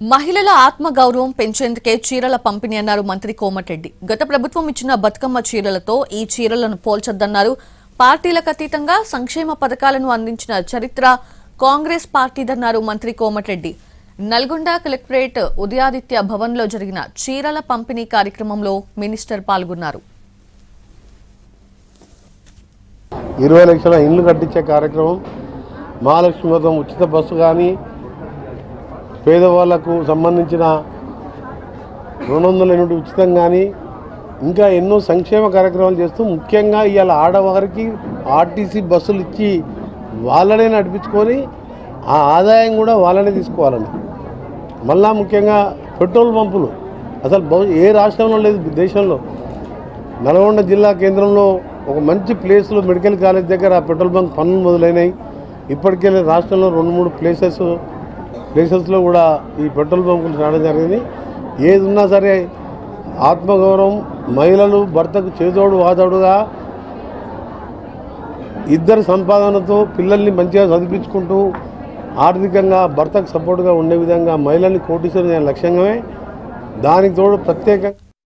మహిళల ఆత్మగౌరవం పెంచేందుకే చీరల పంపిణీ అన్నారు మంత్రి కోమటిరెడ్డి. గత ప్రభుత్వం ఇచ్చిన బతుకమ్మ చీరలతో ఈ చీరలను పోల్చొద్దన్నారు. పార్టీలకు అతీతంగా సంక్షేమ పథకాలను అందించిన చరిత్ర కాంగ్రెస్ పార్టీదన్నారు మంత్రి కోమటిరెడ్డి. నల్గొండ కలెక్టరేట్ ఉదయాదిత్య భవన్లో జరిగిన చీరల పంపిణీ కార్యక్రమంలో మినిస్టర్ పాల్గొన్నారు. 20 లక్షల ఇళ్లు కట్టించే కార్యక్రమం, మహాలక్ష్మి పథకం, ఉచిత బస్సు కానీ, పేదవాళ్లకు సంబంధించిన 200 యూనిట్ ఉచితం కానీ, ఇంకా ఎన్నో సంక్షేమ కార్యక్రమాలు చేస్తూ ముఖ్యంగా ఇవాళ ఆడవారికి ఆర్టీసీ బస్సులు ఇచ్చి వాళ్ళనే నడిపించుకొని ఆ ఆదాయం కూడా వాళ్ళనే తీసుకోవాలని, మళ్ళా ముఖ్యంగా పెట్రోల్ పంపులు అసలు ఏ రాష్ట్రంలో లేదు దేశంలో. నల్గొండ జిల్లా కేంద్రంలో ఒక మంచి ప్లేస్లో మెడికల్ కాలేజ్ దగ్గర పెట్రోల్ బంక్ పనులు మొదలైనవి. ఇప్పటికే రాష్ట్రంలో 2-3 ప్లేసెస్లో కూడా ఈ పెట్రోల్ బంకులు రావడం జరిగింది. ఏది ఉన్నా సరే ఆత్మగౌరవం, మహిళలు భర్తకు చేదోడు వాదోడుగా ఇద్దరు సంపాదనతో పిల్లల్ని మంచిగా చదివించుకుంటూ ఆర్థికంగా భర్తకు సపోర్ట్గా ఉండే విధంగా మహిళల్ని కోటీశ్వరం లక్ష్యంగానే దానికి తోడు ప్రత్యేకంగా